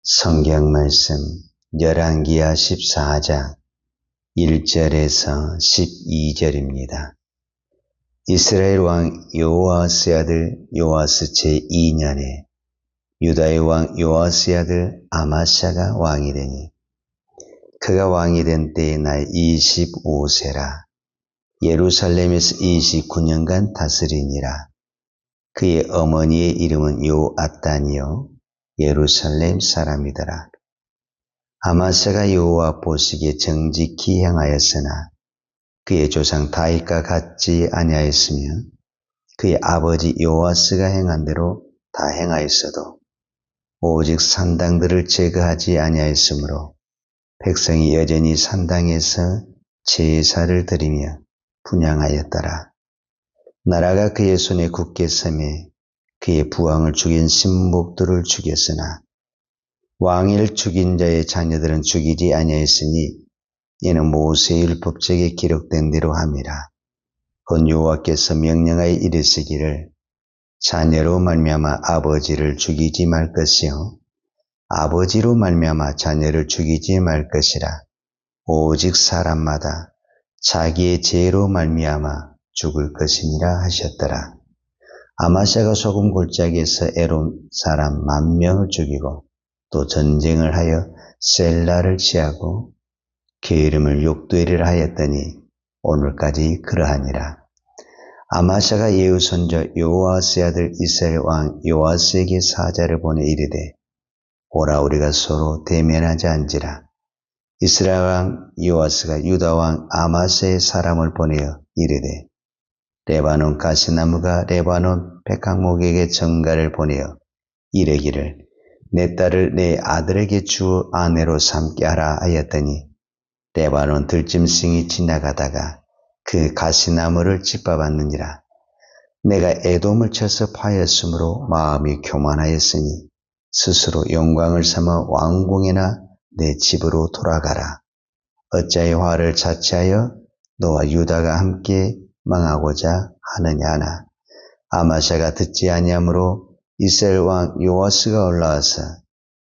성경 말씀 열왕기하 14장 1절에서 12절입니다. 이스라엘 왕 여호아스의 아들 요아스 제2년에 유다의 왕 요아스의 아들 아마샤가 왕이 되니 그가 왕이 된 때의 나이 25세라. 예루살렘에서 29년간 다스리니라. 그의 어머니의 이름은 요아단이요 예루살렘 사람이더라. 아마샤가 여호와 보시기에 정직히 행하였으나 그의 조상 다윗과 같지 아니하였으며 그의 아버지 요아스가 행한 대로 다 행하였어도 오직 산당들을 제거하지 아니하였으므로 백성이 여전히 산당에서 제사를 드리며 분향하였더라. 나라가 그의 손에 굳게 서매 그의 부왕을 죽인 신복들을 죽였으나 왕위를 죽인 자의 자녀들은 죽이지 아니하였으니 이는 모세의 율법책에 기록된 대로 함이라. 곧 여호와께서 명령하여 이르시기를 자녀로 말미암아 아버지를 죽이지 말 것이요 아버지로 말미암아 자녀를 죽이지 말 것이라. 오직 사람마다 자기의 죄로 말미암아 죽을 것이니라 하셨더라. 아마샤가 소금 골짜기에서 에돔 사람 10,000명을 죽이고 또 전쟁을 하여 셀라를 취하고 그 이름을 욕되리라 하였더니 오늘까지 그러하니라. 아마샤가 예후 손자 요아스의 아들 이스라엘 왕 요아스에게 사자를 보내 이르되 오라 우리가 서로 대면하자 한지라. 이스라엘 왕 요아스가 유다 왕 아마샤의 사람을 보내어 이르되 레바논 가시나무가 레바논 백향목에게 전가를 보내어 이르기를 내 딸을 내 아들에게 주 아내로 삼게 하라 하였더니 레바논 들짐승이 지나가다가 그 가시나무를 짓밟았느니라. 내가 에돔을 쳐서 파였으므로 마음이 교만하였으니 스스로 영광을 삼아 왕궁이나 내 집으로 돌아가라. 어찌하여 화를 자초하여 너와 유다가 함께 망하고자 하느냐 하나. 아마샤가 듣지 아니하므로 이스라엘 왕 요아스가 올라와서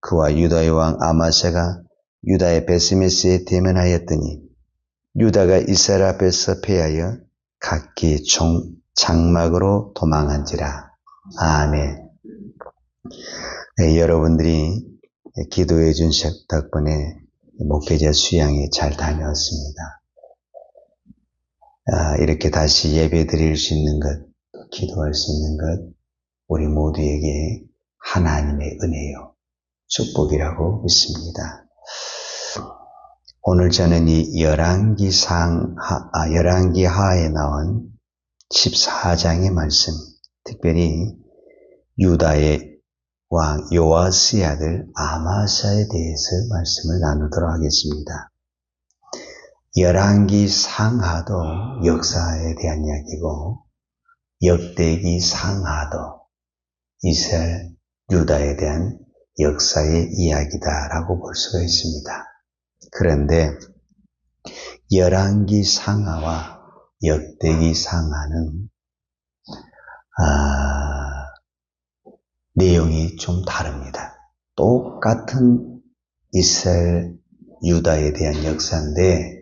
그와 유다의 왕 아마샤가 유다의 베스메스에 대면하였더니 유다가 이스라엘 앞에서 패하여 각기 장막으로 도망한지라. 아멘. 네, 여러분들이 기도해 준 덕분에 목회자 수양에 잘 다녀왔습니다. 이렇게 다시 예배 드릴 수 있는 것, 기도할 수 있는 것, 우리 모두에게 하나님의 은혜요, 축복이라고 믿습니다. 오늘 저는 이 열왕기 하에 나온 14장의 말씀, 특별히 유다의 왕 요아스의 아들 아마샤에 대해서 말씀을 나누도록 하겠습니다. 열왕기 상하도 역사에 대한 이야기고 역대기 상하도 이스라엘 유다에 대한 역사의 이야기다라고 볼 수가 있습니다. 그런데 열왕기 상하와 역대기 상하는 내용이 좀 다릅니다. 똑같은 이스라엘 유다에 대한 역사인데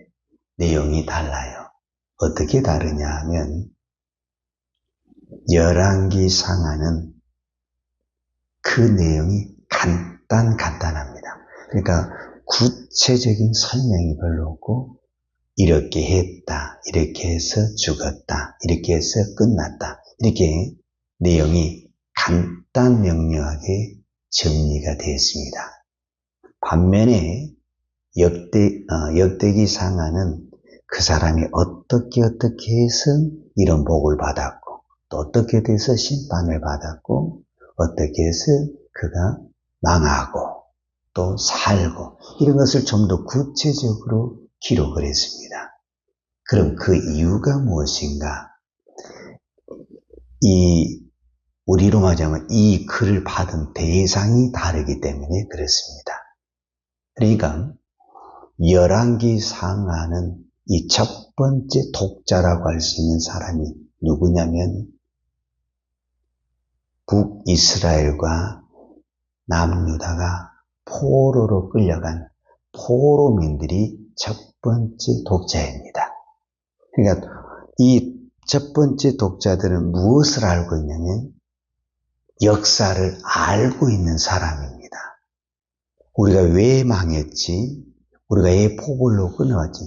내용이 달라요. 어떻게 다르냐 하면 열왕기 상하는 그 내용이 간단합니다. 그러니까 구체적인 설명이 별로 없고 이렇게 했다, 이렇게 해서 죽었다, 이렇게 해서 끝났다, 이렇게 내용이 간단 명료하게 정리가 되어 있습니다. 반면에 역대기 상하는 그 사람이 어떻게 해서 이런 복을 받았고 또 어떻게 해서 심판을 받았고 어떻게 해서 그가 망하고 또 살고 이런 것을 좀 더 구체적으로 기록을 했습니다. 그럼 그 이유가 무엇인가? 우리로 말하자면 이 글을 받은 대상이 다르기 때문에 그렇습니다. 그러니까 열왕기 상하는 이 첫 번째 독자라고 할 수 있는 사람이 누구냐면 북이스라엘과 남유다가 포로로 끌려간 포로민들이 첫 번째 독자입니다. 그러니까 이 첫 번째 독자들은 무엇을 알고 있냐면 역사를 알고 있는 사람입니다. 우리가 왜 망했지? 우리가 왜 포골로 끊어왔지?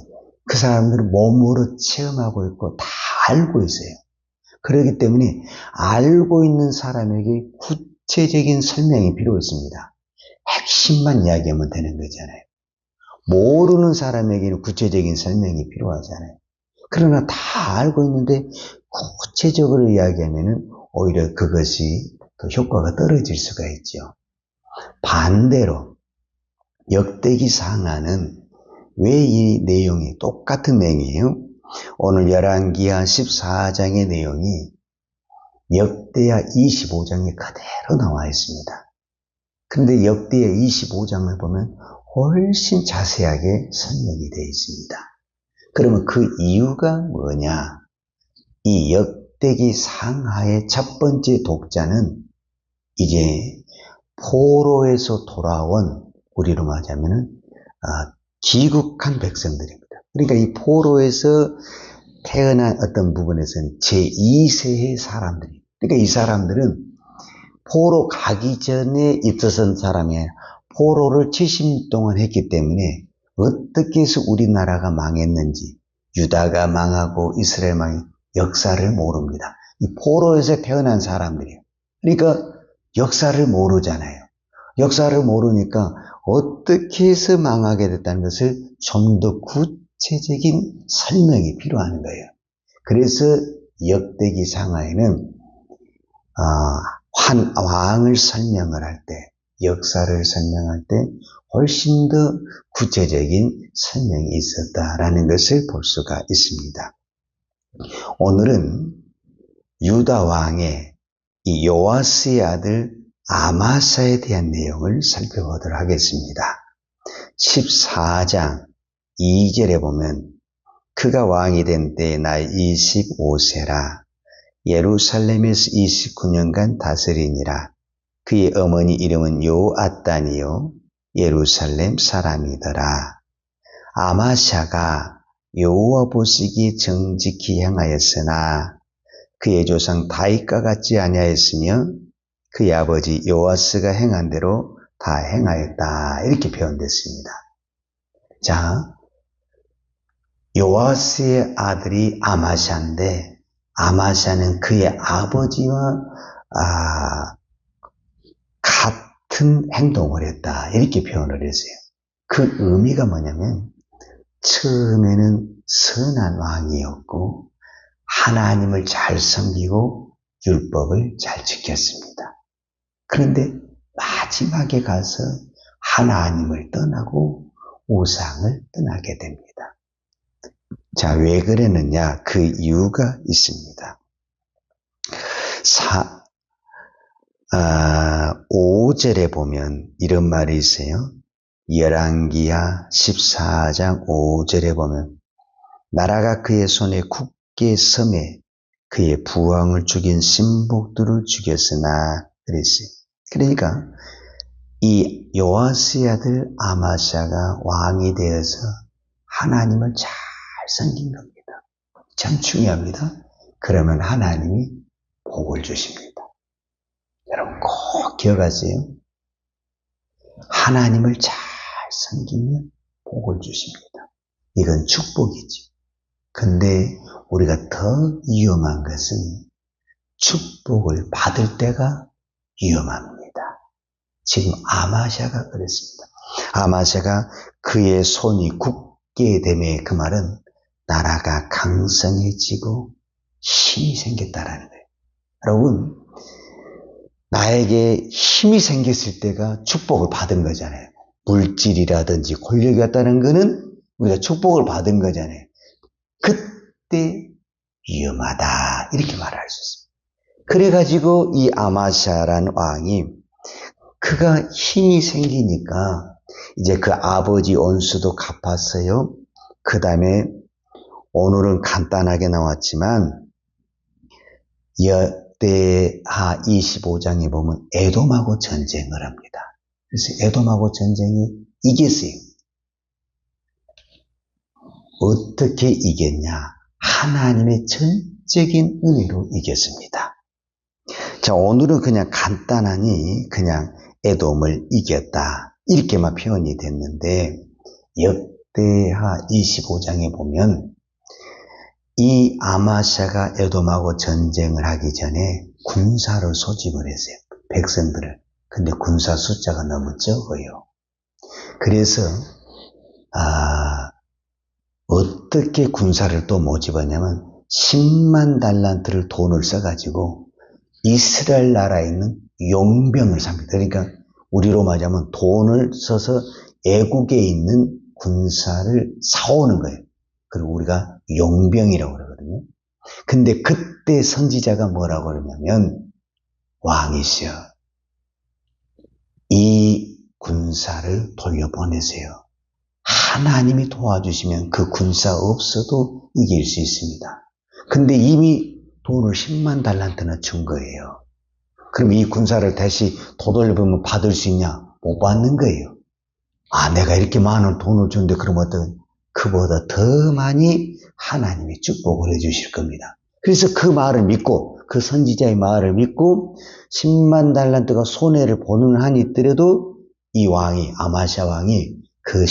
그 사람들은 몸으로 체험하고 있고 다 알고 있어요. 그렇기 때문에 알고 있는 사람에게 구체적인 설명이 필요 있습니다. 핵심만 이야기하면 되는 거잖아요. 모르는 사람에게는 구체적인 설명이 필요하잖아요. 그러나 다 알고 있는데 구체적으로 이야기하면 오히려 그것이 더 효과가 떨어질 수가 있죠. 반대로 역대기 상하는 왜 이 내용이 똑같은 내용이에요? 오늘 열왕기하 14장의 내용이 역대하 25장에 그대로 나와 있습니다. 그런데 역대하 25장을 보면 훨씬 자세하게 설명이 되어 있습니다. 그러면 그 이유가 뭐냐? 이 역대기 상하의 첫 번째 독자는 이제 포로에서 돌아온, 우리로 말하자면 귀국한 백성들입니다. 그러니까 이 포로에서 태어난 어떤 부분에서는 제2세의 사람들이, 그러니까 이 사람들은 포로 가기 전에 입서선 사람이 아니라 포로를 70년 동안 했기 때문에 어떻게 해서 우리나라가 망했는지, 유다가 망하고 이스라엘 망한 역사를 모릅니다. 이 포로에서 태어난 사람들이에요. 그러니까 역사를 모르잖아요. 역사를 모르니까 어떻게 해서 망하게 됐다는 것을 좀 더 구체적인 설명이 필요한 거예요. 그래서 역대기 상하에는 한 왕을 설명을 할 때, 역사를 설명할 때 훨씬 더 구체적인 설명이 있었다라는 것을 볼 수가 있습니다. 오늘은 유다 왕의 이 요아스의 아들 아마사에 대한 내용을 살펴보도록 하겠습니다. 14장 2절에 보면 그가 왕이 된 때 나이 25세라 예루살렘에서 29년간 다스리니라. 그의 어머니 이름은 요앗단이요 예루살렘 사람이더라. 아마샤가 여호와 보시기에 정직히 행하였으나 그의 조상 다윗과 같지 아니하였으며 그의 아버지 요아스가 행한 대로 다 행하였다. 이렇게 표현됐습니다. 자, 요아스의 아들이 아마샤인데 아마샤는 그의 아버지와 같은 행동을 했다. 이렇게 표현을 했어요. 그 의미가 뭐냐면 처음에는 선한 왕이었고 하나님을 잘 섬기고 율법을 잘 지켰습니다. 그런데 마지막에 가서 하나님을 떠나고 우상을 떠나게 됩니다. 자, 왜 그랬느냐? 그 이유가 있습니다. 5절에 보면 이런 말이 있어요. 열왕기하 14장 5절에 보면 나라가 그의 손에 굳게 섬에 그의 부왕을 죽인 신복들을 죽였으나 그랬어요. 그러니까 이 요아스의 아들 아마샤가 왕이 되어서 하나님을 잘 섬긴 겁니다. 참 중요합니다. 그러면 하나님이 복을 주십니다. 여러분 꼭 기억하세요. 하나님을 잘 섬기면 복을 주십니다. 이건 축복이죠. 근데 우리가 더 위험한 것은 축복을 받을 때가 위험합니다. 지금 아마샤가 그랬습니다. 아마샤가 그의 손이 굳게 되매 그 말은 나라가 강성해지고 힘이 생겼다라는 거예요. 여러분, 나에게 힘이 생겼을 때가 축복을 받은 거잖아요. 물질이라든지 권력이 왔다는 거는 우리가 축복을 받은 거잖아요. 그때 위험하다 이렇게 말할 수 있습니다. 그래가지고 이 아마샤라는 왕이 그가 힘이 생기니까 이제 그 아버지 원수도 갚았어요. 그 다음에 오늘은 간단하게 나왔지만 역대하 25장에 보면 에돔하고 전쟁을 합니다. 그래서 에돔하고 전쟁이 이겼어요. 어떻게 이겼냐? 하나님의 전적인 은혜로 이겼습니다. 자, 오늘은 그냥 간단하니 그냥 에돔을 이겼다 이렇게만 표현이 됐는데 역대하 25장에 보면 이 아마샤가 에돔하고 전쟁을 하기 전에 군사를 소집을 했어요. 백성들을. 근데 군사 숫자가 너무 적어요. 그래서 어떻게 군사를 또 모집하냐면 10만 달란트를 돈을 써가지고 이스라엘 나라에 있는 용병을 삽니다. 그러니까 우리로 말하자면 돈을 써서 애국에 있는 군사를 사오는 거예요. 그리고 우리가 용병이라고 그러거든요. 근데 그때 선지자가 뭐라고 그러냐면 왕이시여 이 군사를 돌려보내세요. 하나님이 도와주시면 그 군사 없어도 이길 수 있습니다. 근데 이미 돈을 10만 달란트나 준 거예요. 그럼 이 군사를 다시 되돌려보면 받을 수 있냐? 못 받는 거예요. 내가 이렇게 많은 돈을 줬는데 그럼 어떤 그보다 더 많이 하나님이 축복을 해주실 겁니다. 그래서 그 말을 믿고 그 선지자의 말을 믿고 10만 달란트가 손해를 보는 한이 있더라도 이 왕이 아마샤 왕이 그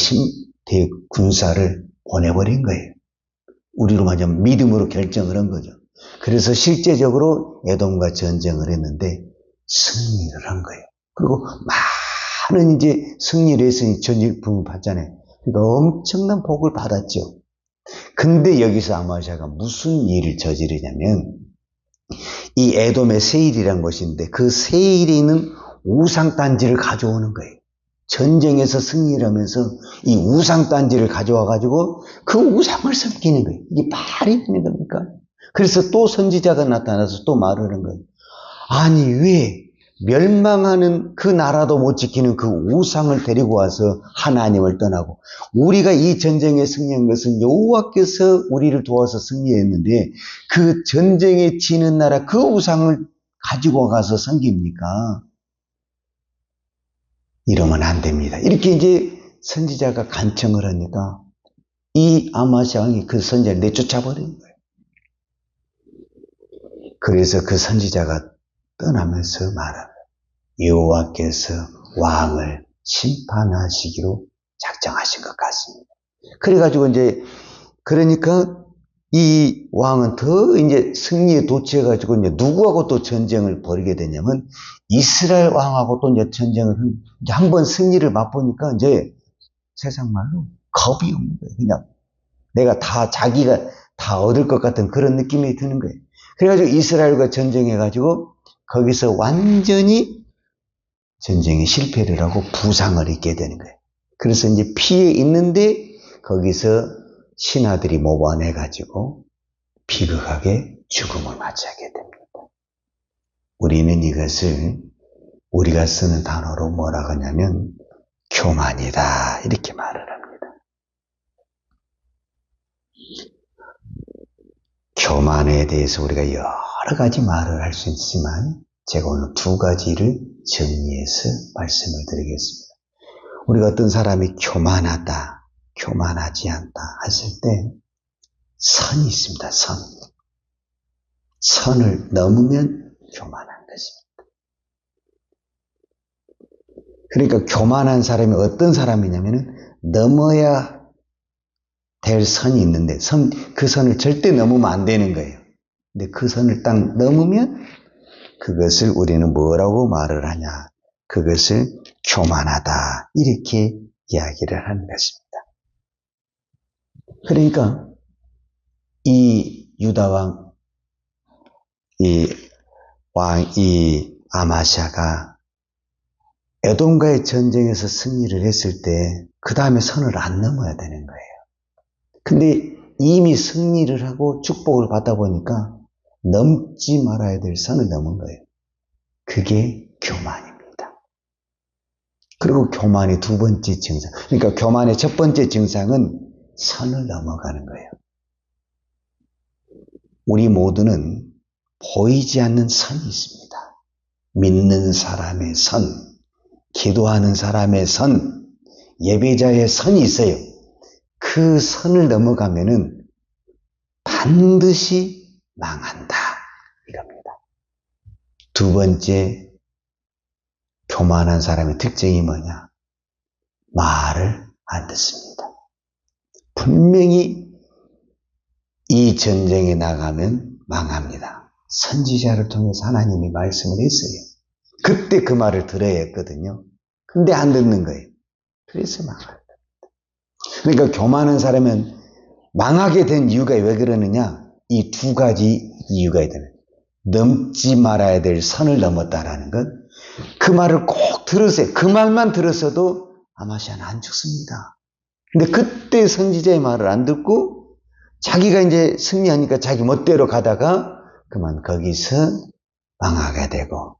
군사를 보내버린 거예요. 우리로 말하자면 믿음으로 결정을 한 거죠. 그래서 실제적으로 에돔과 전쟁을 했는데 승리를 한 거예요. 그리고 많은 이제 승리를 했으니 전쟁품을 받잖아요. 그러니까 엄청난 복을 받았죠. 근데 여기서 아마샤가 무슨 일을 저지르냐면 이 에돔의 세일이라는 것인데 그 세일에 있는 우상단지를 가져오는 거예요. 전쟁에서 승리를 하면서 이 우상단지를 가져와가지고 그 우상을 섬기는 거예요. 이게 말이 되는 겁니까? 그래서 또 선지자가 나타나서 또 말을 하는 거예요. 아니 왜 멸망하는 그 나라도 못 지키는 그 우상을 데리고 와서 하나님을 떠나고 우리가 이 전쟁에 승리한 것은 여호와께서 우리를 도와서 승리했는데 그 전쟁에 지는 나라 그 우상을 가지고 가서 섬깁니까? 이러면 안 됩니다. 이렇게 이제 선지자가 간청을 하니까 이 아마샤 왕이 그 선지자를 내쫓아버린 거예요. 그래서 그 선지자가 떠나면서 말합니다. 여호와께서 왕을 심판하시기로 작정하신 것 같습니다. 그래가지고 이제 그러니까 이 왕은 더 이제 승리에 도취해가지고 이제 누구하고 또 전쟁을 벌이게 되냐면 이스라엘 왕하고 또 이제 전쟁을 이제 한번 승리를 맛보니까 이제 세상 말로 겁이 없는 거예요. 그냥 내가 자기가 다 얻을 것 같은 그런 느낌이 드는 거예요. 그래가지고 이스라엘과 전쟁해가지고 거기서 완전히 전쟁에 실패를 하고 부상을 입게 되는 거예요. 그래서 이제 피해 있는데 거기서 신하들이 모반해가지고 비극하게 죽음을 맞이하게 됩니다. 우리는 이것을 우리가 쓰는 단어로 뭐라고 하냐면 교만이다 이렇게 말을 합니다. 교만에 대해서 우리가 여러 가지 말을 할 수 있지만 제가 오늘 두 가지를 정리해서 말씀을 드리겠습니다. 우리가 어떤 사람이 교만하다, 교만하지 않다 하실 때 선이 있습니다. 선을 넘으면 교만한 것입니다. 그러니까 교만한 사람이 어떤 사람이냐면 넘어야 될 선이 있는데 그 선을 절대 넘으면 안 되는 거예요. 근데 그 선을 딱 넘으면 그것을 우리는 뭐라고 말을 하냐? 그것을 교만하다 이렇게 이야기를 하는 것입니다. 그러니까 이 유다왕 이 아마샤가 에돔과의 전쟁에서 승리를 했을 때 그 다음에 선을 안 넘어야 되는 거예요. 근데 이미 승리를 하고 축복을 받다 보니까 넘지 말아야 될 선을 넘은 거예요. 그게 교만입니다. 그리고 교만의 두 번째 증상, 그러니까 교만의 첫 번째 증상은 선을 넘어가는 거예요. 우리 모두는 보이지 않는 선이 있습니다. 믿는 사람의 선, 기도하는 사람의 선, 예배자의 선이 있어요. 그 선을 넘어가면은 반드시 망한다. 이겁니다. 두 번째, 교만한 사람의 특징이 뭐냐? 말을 안 듣습니다. 분명히 이 전쟁에 나가면 망합니다. 선지자를 통해서 하나님이 말씀을 했어요. 그때 그 말을 들어야 했거든요. 근데 안 듣는 거예요. 그래서 망합니다. 그러니까 교만한 사람은 망하게 된 이유가 왜 그러느냐? 이 두 가지 이유가 있다면, 넘지 말아야 될 선을 넘었다라는 것, 그 말을 꼭 들으세요. 그 말만 들었어도 아마시아는 안 죽습니다. 근데 그때 선지자의 말을 안 듣고 자기가 이제 승리하니까 자기 멋대로 가다가 그만 거기서 망하게 되고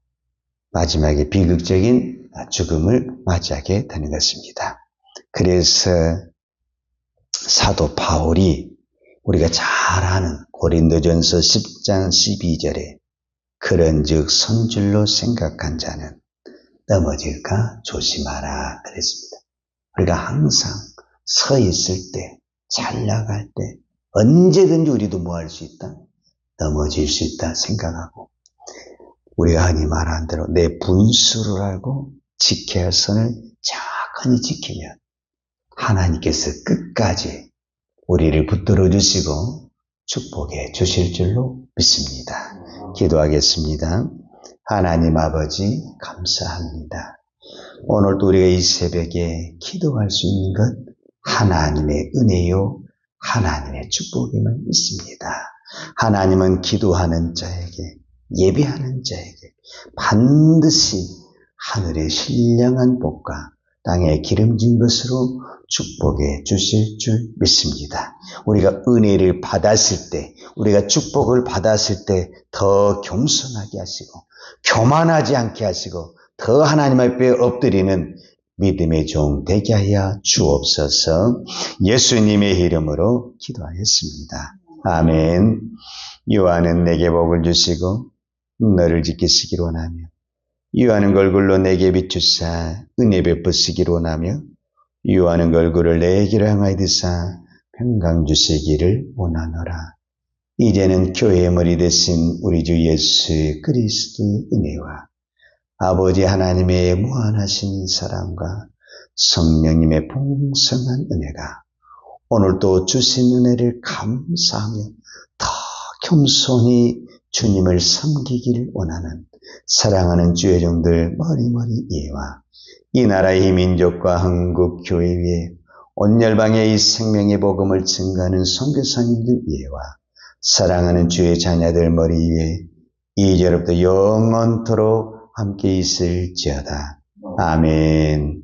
마지막에 비극적인 죽음을 맞이하게 되는 것입니다. 그래서 사도 바울이 우리가 잘 아는 고린도전서 10장 12절에 그런즉 손줄로 생각한 자는 넘어질까 조심하라 그랬습니다. 우리가 항상 서 있을 때, 잘 나갈 때 언제든지 우리도 뭐 할 수 있다? 넘어질 수 있다 생각하고 우리가 흔히 말한 대로 내 분수를 알고 지켜야 할 선을 정확히 지키면 하나님께서 끝까지 우리를 붙들어 주시고 축복해 주실 줄로 믿습니다. 기도하겠습니다. 하나님 아버지 감사합니다. 오늘도 우리가 이 새벽에 기도할 수 있는 것 하나님의 은혜요 하나님의 축복임을 믿습니다. 하나님은 기도하는 자에게 예배하는 자에게 반드시 하늘의 신령한 복과 땅에 기름진 것으로 축복해 주실 줄 믿습니다. 우리가 은혜를 받았을 때, 우리가 축복을 받았을 때 더 겸손하게 하시고 교만하지 않게 하시고 더 하나님 앞에 엎드리는 믿음의 종 되게 하여 주옵소서. 예수님의 이름으로 기도하였습니다. 아멘. 요한은 내게 복을 주시고 너를 지키시기로 원하며 요한은 얼굴로 내게 비추사 은혜 베푸시기로 원하며 요한은 얼굴을 내게로 향하여 드사 평강 주시기를 원하노라. 이제는 교회의 머리 되신 우리 주 예수 그리스도의 은혜와 아버지 하나님의 무한하신 사랑과 성령님의 풍성한 은혜가 오늘도 주신 은혜를 감사하며 더 겸손히 주님을 섬기기를 원하는 사랑하는 주의 종들 머리머리 예와 이 나라의 이 민족과 한국 교회 위에 온 열방의 이 생명의 복음을 증거하는 선교사님들 예와 사랑하는 주의 자녀들 머리 위에 이제로부터 영원토록 함께 있을지어다. 아멘.